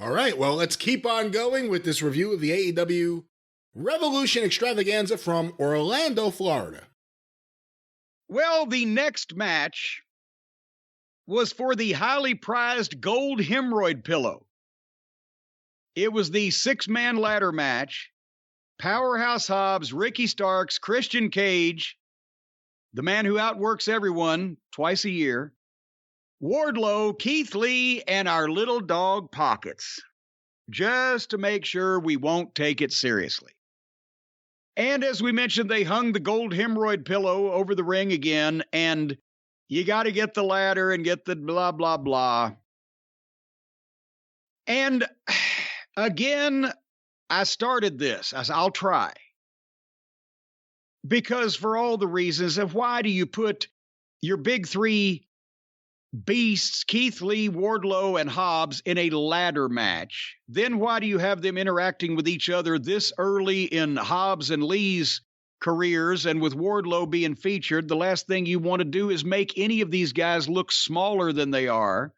All right, well, let's keep on going with this review of the AEW Revolution Extravaganza from Orlando, Florida. Well, the next match was for the highly prized gold hemorrhoid pillow. It was the 6-man ladder match. Powerhouse Hobbs, Ricky Starks, Christian Cage, the man who outworks everyone twice a year, Wardlow, Keith Lee, and our little dog Pockets, just to make sure we won't take it seriously. And as we mentioned, they hung the gold hemorrhoid pillow over the ring again, and you got to get the ladder and get the blah, blah, blah. And again, I started this. I said, I'll try. Because for all the reasons of why do you put your big three beasts, Keith Lee, Wardlow, and Hobbs, in a ladder match? Then why do you have them interacting with each other this early in Hobbs and Lee's careers, and with Wardlow being featured? The last thing you want to do is make any of these guys look smaller than they are.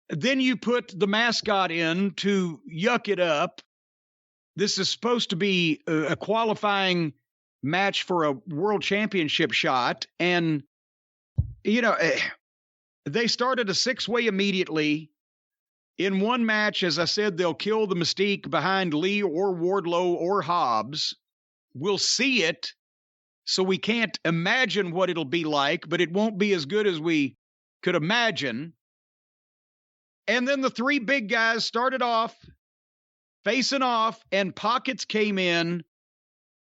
Then you put the mascot in to yuck it up. This is supposed to be a qualifying match for a world championship shot. And, you know, they started a 6-way immediately. In one match, as I said, they'll kill the mystique behind Lee or Wardlow or Hobbs. We'll see it, so we can't imagine what it'll be like, but it won't be as good as we could imagine. And then the 3 big guys started off facing off, and Pockets came in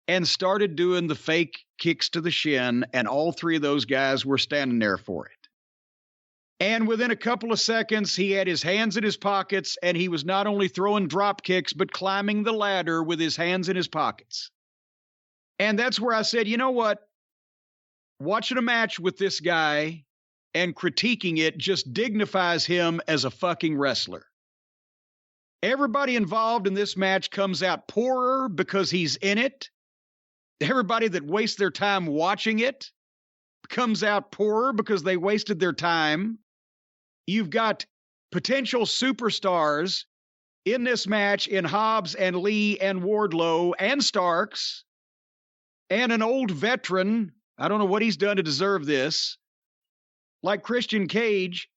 and started doing the fake kicks to the shin, and all 3 of those guys were standing there for it. And within a couple of seconds, he had his hands in his pockets, and he was not only throwing drop kicks, but climbing the ladder with his hands in his pockets. And that's where I said, you know what? Watching a match with this guy and critiquing it just dignifies him as a fucking wrestler. Everybody involved in this match comes out poorer because he's in it. Everybody that wastes their time watching it comes out poorer because they wasted their time. You've got potential superstars in this match in Hobbs and Lee and Wardlow and Starks, and an old veteran, I don't know what he's done to deserve this, like Christian Cage.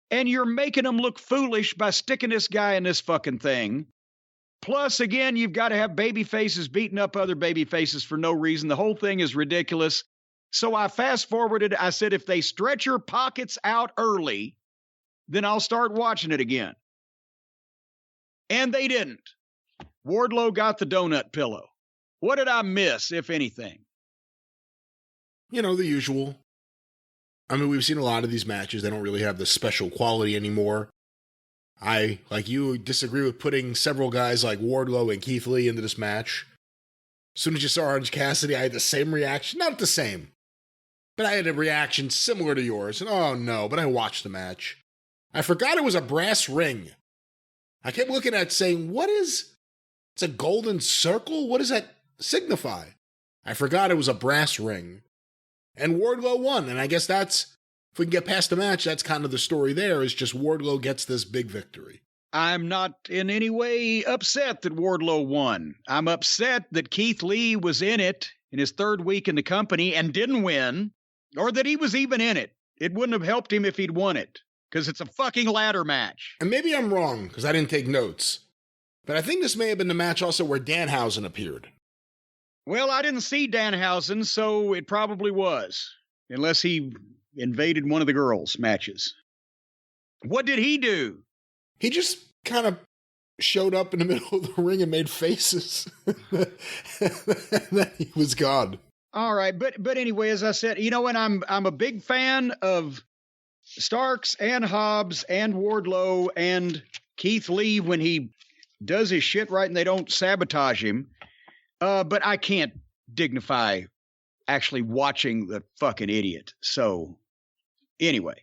And you're making them look foolish by sticking this guy in this fucking thing. Plus, again, you've got to have baby faces beating up other baby faces for no reason. The whole thing is ridiculous. So I fast forwarded. I said, if they stretch your Pockets out early, then I'll start watching it again. And they didn't. Wardlow got the donut pillow. What did I miss, if anything? You know, the usual. I mean, we've seen a lot of these matches. They don't really have the special quality anymore. I, like you, disagree with putting several guys like Wardlow and Keith Lee into this match. As soon as you saw Orange Cassidy, I had the same reaction. Not the same, but I had a reaction similar to yours. And oh no, but I watched the match. I forgot it was a brass ring. I kept looking at it saying, it's a golden circle? What does that signify? I forgot it was a brass ring. And Wardlow won, and I guess that's, if we can get past the match, that's kind of the story there, is just Wardlow gets this big victory. I'm not in any way upset that Wardlow won. I'm upset that Keith Lee was in it in his 3rd week in the company and didn't win, or that he was even in it. It wouldn't have helped him if he'd won it, because it's a fucking ladder match. And maybe I'm wrong, because I didn't take notes, but I think this may have been the match also where Danhausen appeared. Well, I didn't see Danhausen, so it probably was, unless he invaded one of the girls' matches. What did he do? He just kind of showed up in the middle of the ring and made faces. And then he was gone. All right, but anyway, as I said, you know, and I'm a big fan of Starks and Hobbs and Wardlow and Keith Lee when he does his shit right and they don't sabotage him. But I can't dignify actually watching the fucking idiot. So, anyway.